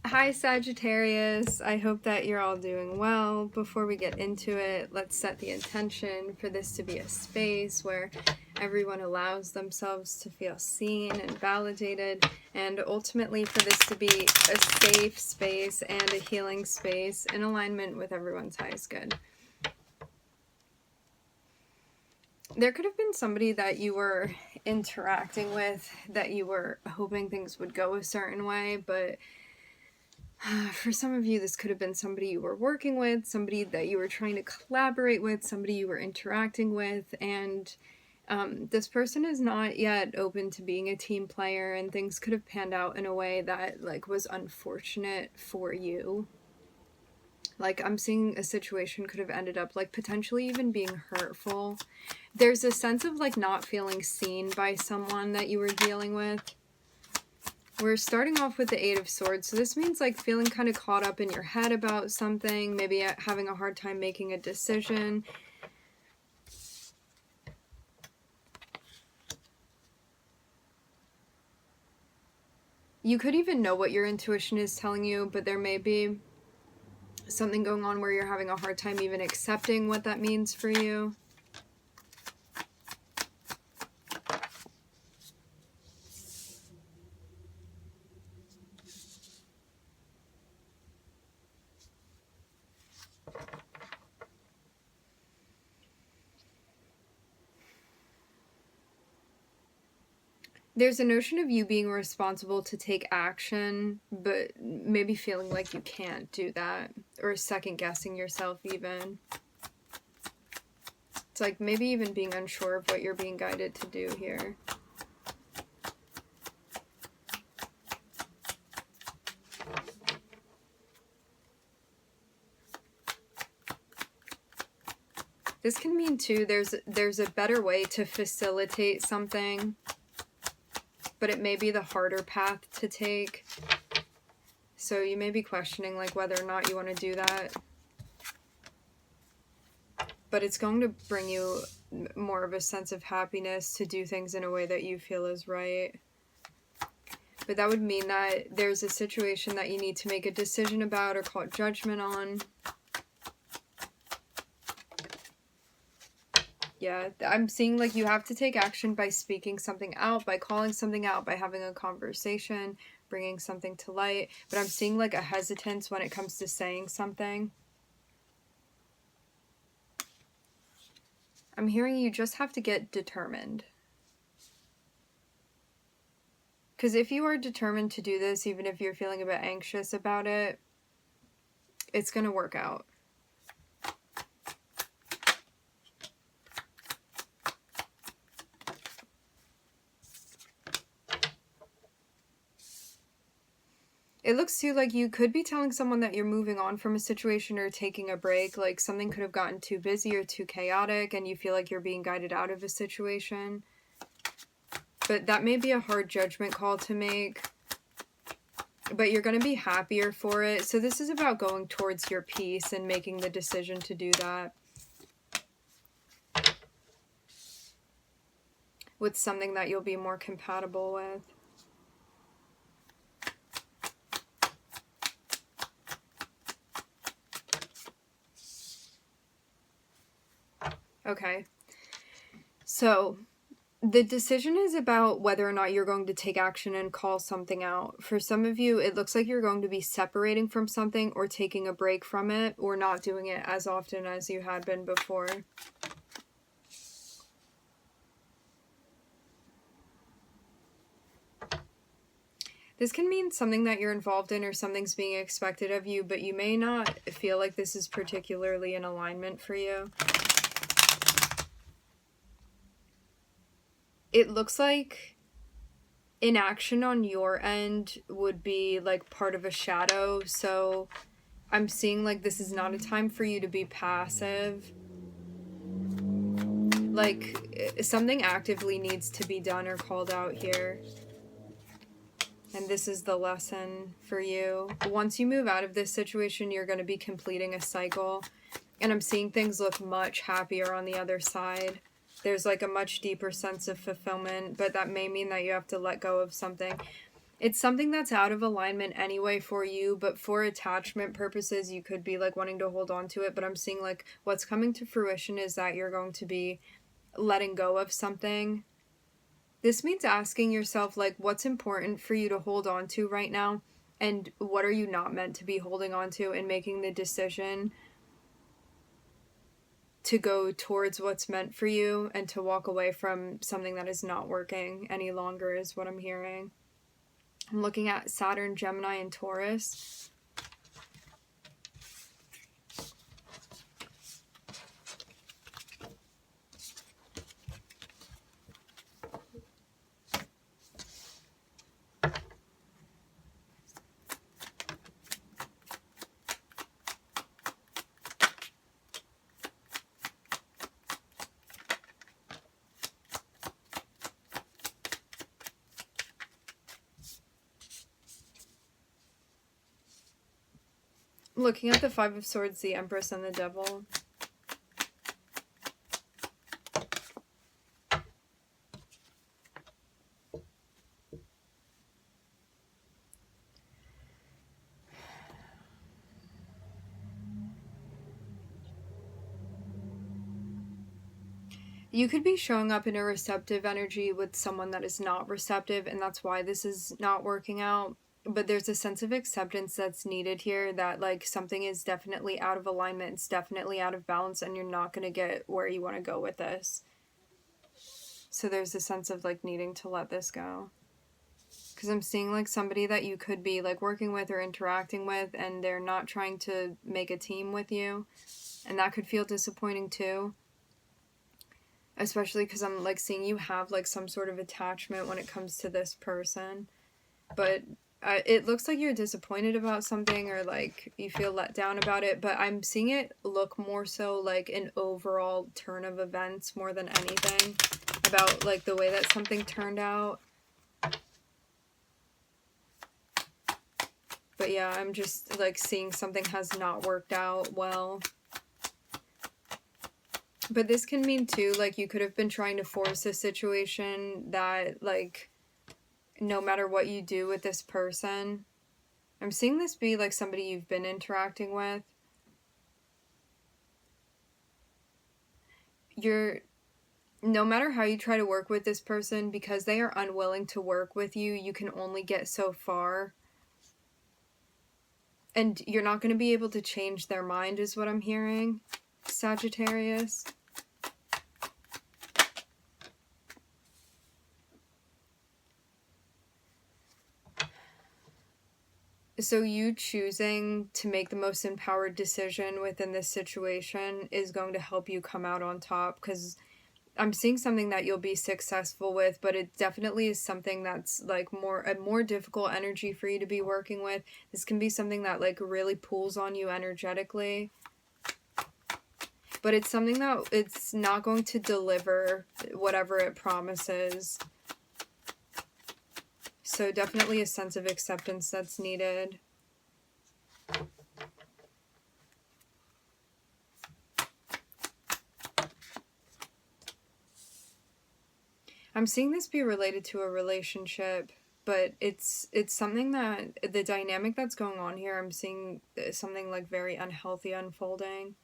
Hi Sagittarius, I hope that you're all doing well. Before we get into it, let's set the intention for this to be a space where everyone allows themselves to feel seen and validated, and ultimately for this to be a safe space and a healing space in alignment with everyone's highest good. There could have been somebody that you were interacting with that you were hoping things would go a certain way, but for some of you, this could have been somebody you were working with, somebody that you were trying to collaborate with, somebody you were interacting with, and this person is not yet open to being a team player, and things could have panned out in a way that was unfortunate for you. I'm seeing a situation could have ended up potentially even being hurtful. There's a sense of not feeling seen by someone that you were dealing with. We're starting off with the Eight of Swords, so this means feeling kind of caught up in your head about something, maybe having a hard time making a decision. You could even know what your intuition is telling you, but there may be something going on where you're having a hard time even accepting what that means for you. There's a notion of you being responsible to take action, but maybe feeling like you can't do that, or second guessing yourself even. It's maybe even being unsure of what you're being guided to do here. This can mean too, there's a better way to facilitate something, but it may be the harder path to take. So you may be questioning whether or not you want to do that. But it's going to bring you more of a sense of happiness to do things in a way that you feel is right. But that would mean that there's a situation that you need to make a decision about or call judgment on. Yeah, I'm seeing you have to take action by speaking something out, by calling something out, by having a conversation, bringing something to light. But I'm seeing a hesitance when it comes to saying something. I'm hearing you just have to get determined. Because if you are determined to do this, even if you're feeling a bit anxious about it, it's going to work out. It looks too like you could be telling someone that you're moving on from a situation or taking a break. Something could have gotten too busy or too chaotic and you feel like you're being guided out of a situation. But that may be a hard judgment call to make. But you're going to be happier for it. So this is about going towards your peace and making the decision to do that. With something that you'll be more compatible with. Okay. So the decision is about whether or not you're going to take action and call something out. For some of you, it looks like you're going to be separating from something or taking a break from it or not doing it as often as you had been before. This can mean something that you're involved in or something's being expected of you, but you may not feel like this is particularly in alignment for you. It looks like inaction on your end would be part of a shadow, so I'm seeing this is not a time for you to be passive. Something actively needs to be done or called out here. And this is the lesson for you. Once you move out of this situation, you're going to be completing a cycle. And I'm seeing things look much happier on the other side. There's a much deeper sense of fulfillment, but that may mean that you have to let go of something. It's something that's out of alignment anyway for you, but for attachment purposes, you could be like wanting to hold on to it. But I'm seeing like what's coming to fruition is that you're going to be letting go of something. This means asking yourself like what's important for you to hold on to right now, and what are you not meant to be holding on to, and making the decision to go towards what's meant for you and to walk away from something that is not working any longer is what I'm hearing. I'm looking at Saturn, Gemini, and Taurus. Looking at the Five of Swords, the Empress, and the Devil. You could be showing up in a receptive energy with someone that is not receptive, and that's why this is not working out. But there's a sense of acceptance that's needed here, that like something is definitely out of alignment, it's definitely out of balance, and you're not going to get where you want to go with this. So there's a sense of like needing to let this go. Because I'm seeing like somebody that you could be like working with or interacting with, and they're not trying to make a team with you, and that could feel disappointing too. Especially because I'm like seeing you have like some sort of attachment when it comes to this person. But it looks like you're disappointed about something, or like you feel let down about it. But I'm seeing it look more so like an overall turn of events more than anything. About like the way that something turned out. But yeah, I'm just like seeing something has not worked out well. But this can mean too, like you could have been trying to force a situation that like no matter what you do with this person, I'm seeing this be like somebody you've been interacting with. No matter how you try to work with this person, because they are unwilling to work with you, you can only get so far. And you're not going to be able to change their mind is what I'm hearing, Sagittarius. So you choosing to make the most empowered decision within this situation is going to help you come out on top, because I'm seeing something that you'll be successful with, but it definitely is something that's like a more difficult energy for you to be working with. This can be something that like really pulls on you energetically. But it's something that it's not going to deliver whatever it promises. So definitely a sense of acceptance that's needed. I'm seeing this be related to a relationship, but it's something that the dynamic that's going on here, I'm seeing something like very unhealthy unfolding.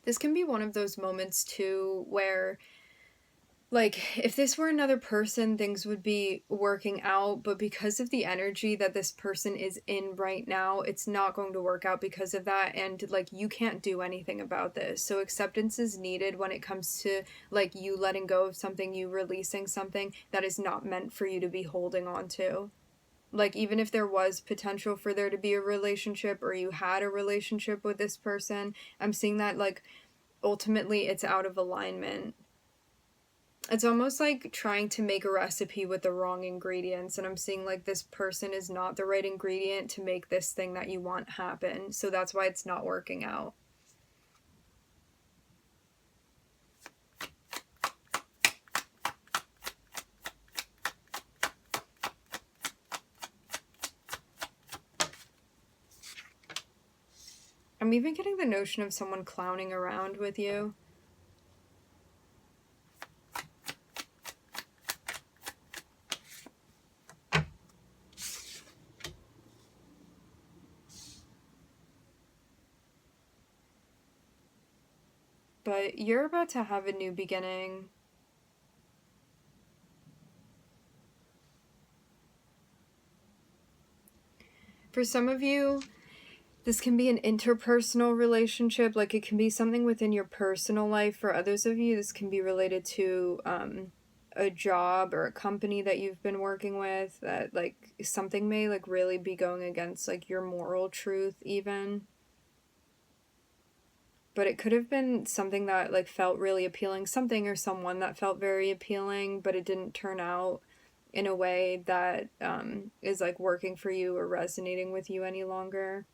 This can be one of those moments too where like if this were another person, things would be working out, but because of the energy that this person is in right now, it's not going to work out because of that, and like you can't do anything about this. So acceptance is needed when it comes to like you letting go of something, you releasing something that is not meant for you to be holding on to. Like even if there was potential for there to be a relationship, or you had a relationship with this person, I'm seeing that like ultimately it's out of alignment. It's almost like trying to make a recipe with the wrong ingredients, and I'm seeing like this person is not the right ingredient to make this thing that you want happen, so that's why it's not working out. I'm even getting the notion of someone clowning around with you. but you're about to have a new beginning. For some of you, this can be an interpersonal relationship, like it can be something within your personal life. For others of you, this can be related to a job or a company that you've been working with, that like something may like really be going against like your moral truth even. But it could have been something that like felt really appealing, something or someone that felt very appealing, but it didn't turn out in a way that is like working for you or resonating with you any longer.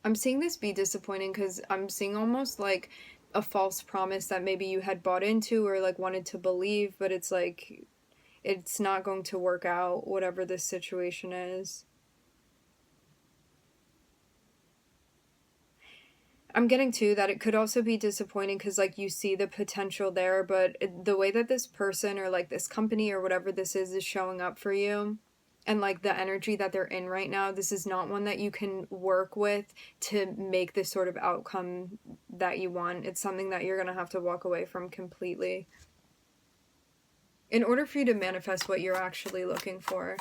I'm seeing this be disappointing because I'm seeing almost like a false promise that maybe you had bought into or like wanted to believe, but it's like it's not going to work out, whatever this situation is. I'm getting too that it could also be disappointing because like you see the potential there, but the way that this person or like this company or whatever this is showing up for you, and like the energy that they're in right now, this is not one that you can work with to make this sort of outcome that you want. It's something that you're going to have to walk away from completely in order for you to manifest what you're actually looking for.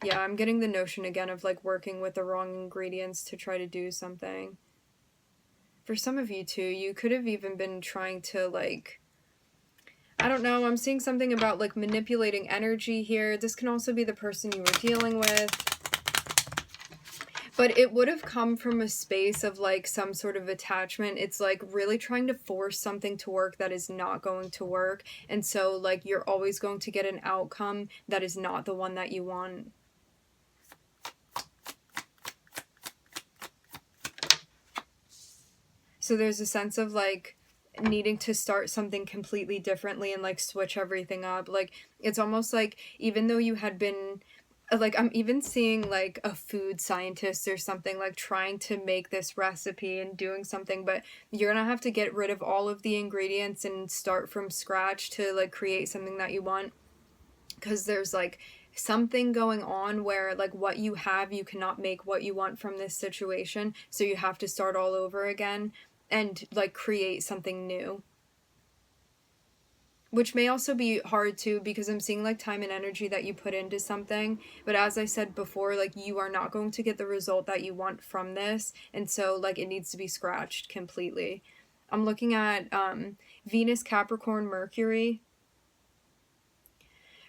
Yeah, I'm getting the notion again of like working with the wrong ingredients to try to do something. For some of you too, you could have even been trying to like, I don't know, I'm seeing something about like manipulating energy here. This can also be the person you were dealing with. But it would have come from a space of like some sort of attachment. It's like really trying to force something to work that is not going to work. And so like you're always going to get an outcome that is not the one that you want. So there's a sense of like needing to start something completely differently and like switch everything up. Like it's almost like even though you had been like, I'm even seeing like a food scientist or something like trying to make this recipe and doing something, but you're gonna have to get rid of all of the ingredients and start from scratch to like create something that you want, because there's like something going on where like what you have, you cannot make what you want from this situation, so you have to start all over again and like create something new, which may also be hard too, because I'm seeing like time and energy that you put into something, but as I said before, like you are not going to get the result that you want from this, and so like it needs to be scratched completely. I'm looking at Venus, Capricorn, Mercury.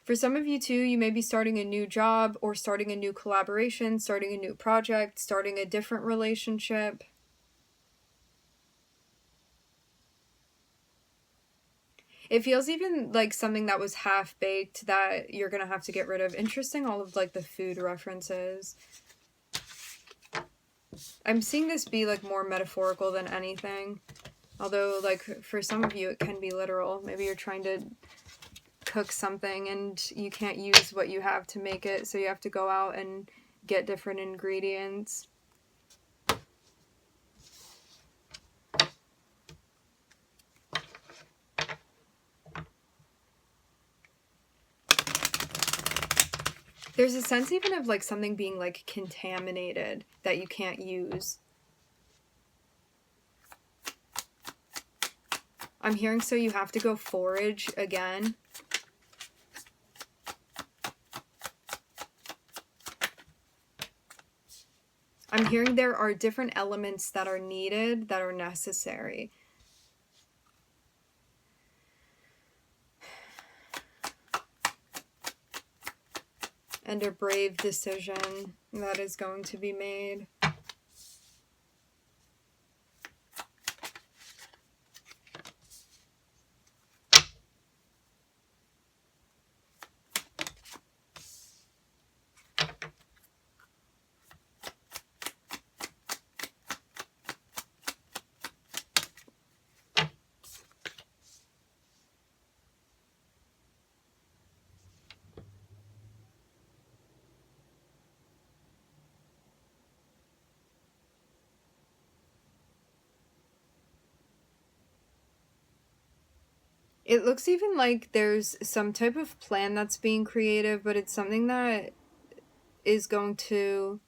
For some of you too, you may be starting a new job or starting a new collaboration, starting a new project, starting a different relationship. It feels even like something that was half-baked that you're going to have to get rid of. Interesting, all of like the food references. I'm seeing this be like more metaphorical than anything. Although like for some of you it can be literal. Maybe you're trying to cook something and you can't use what you have to make it, so you have to go out and get different ingredients. There's a sense even of like something being like contaminated that you can't use. I'm hearing so you have to go forage again. I'm hearing there are different elements that are needed, that are necessary. And a brave decision that is going to be made. It looks even like there's some type of plan that's being creative, but it's something that is going to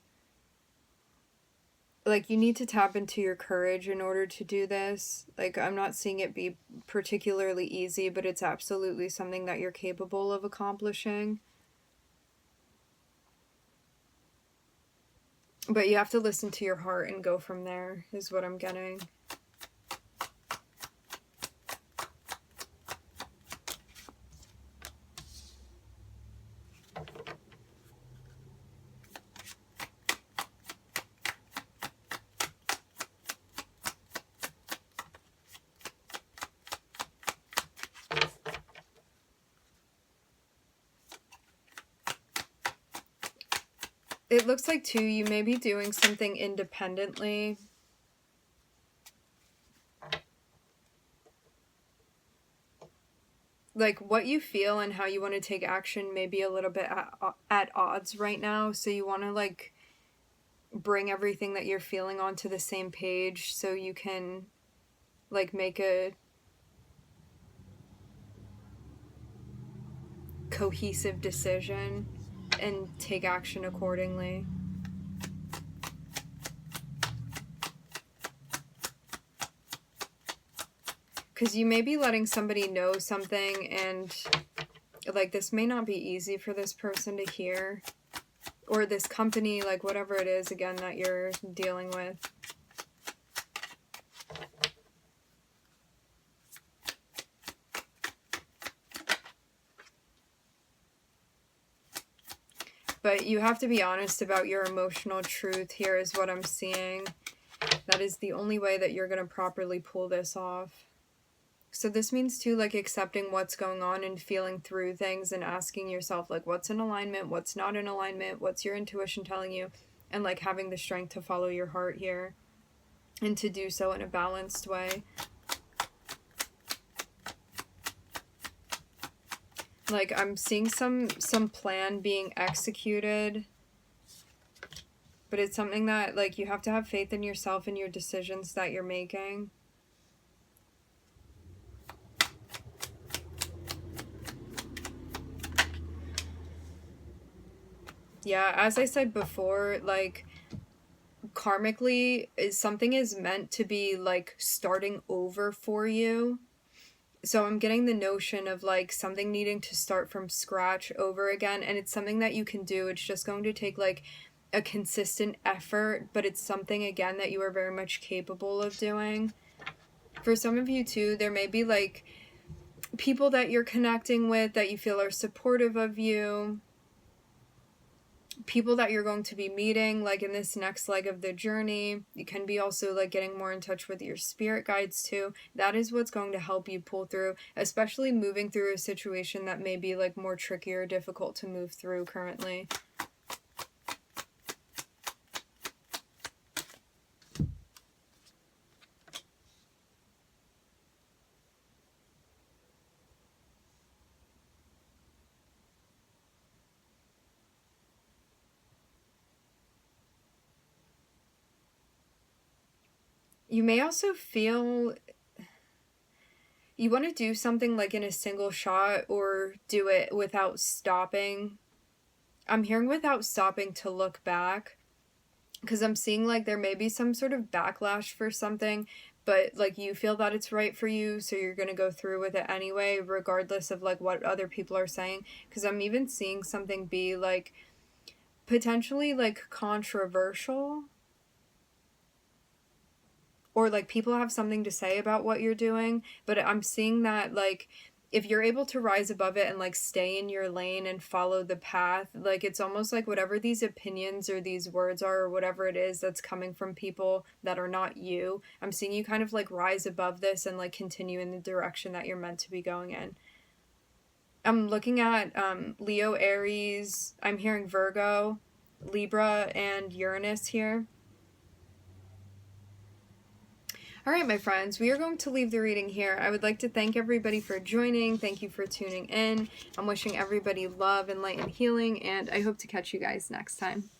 like, you need to tap into your courage in order to do this. Like, I'm not seeing it be particularly easy, but it's absolutely something that you're capable of accomplishing. But you have to listen to your heart and go from there, is what I'm getting. It looks like, too, you may be doing something independently. Like, what you feel and how you want to take action may be a little bit at odds right now. So you want to, like, bring everything that you're feeling onto the same page so you can, like, make a cohesive decision and take action accordingly. Because you may be letting somebody know something, and, like, this may not be easy for this person to hear. Or this company, like, whatever it is, again, that you're dealing with. But you have to be honest about your emotional truth here, is what I'm seeing. That is the only way that you're going to properly pull this off. So this means, too, like, accepting what's going on and feeling through things and asking yourself, like, what's in alignment, what's not in alignment, what's your intuition telling you, and, like, having the strength to follow your heart here and to do so in a balanced way. Like, I'm seeing some plan being executed, but it's something that, like, you have to have faith in yourself and your decisions that you're making. Yeah, as I said before, like, karmically, something is meant to be, like, starting over for you. So I'm getting the notion of, like, something needing to start from scratch over again, and it's something that you can do. It's just going to take, like, a consistent effort, but it's something, again, that you are very much capable of doing. For some of you, too, there may be, like, people that you're connecting with that you feel are supportive of you. People that you're going to be meeting, like, in this next leg of the journey. You can be also, like, getting more in touch with your spirit guides too. That is what's going to help you pull through, especially moving through a situation that may be, like, more tricky or difficult to move through currently. You may also feel you want to do something, like, in a single shot, or do it without stopping. I'm hearing without stopping to look back, because I'm seeing, like, there may be some sort of backlash for something, but, like, you feel that it's right for you, so you're going to go through with it anyway, regardless of, like, what other people are saying. Because I'm even seeing something be, like, potentially, like, controversial, or, like, people have something to say about what you're doing, but I'm seeing that, like, if you're able to rise above it and, like, stay in your lane and follow the path, like, it's almost like whatever these opinions or these words are, or whatever it is that's coming from people that are not you, I'm seeing you kind of, like, rise above this and, like, continue in the direction that you're meant to be going in. I'm looking at Leo, Aries, I'm hearing Virgo, Libra, and Uranus here. All right, my friends, we are going to leave the reading here. I would like to thank everybody for joining. Thank you for tuning in. I'm wishing everybody love and light and healing, and I hope to catch you guys next time.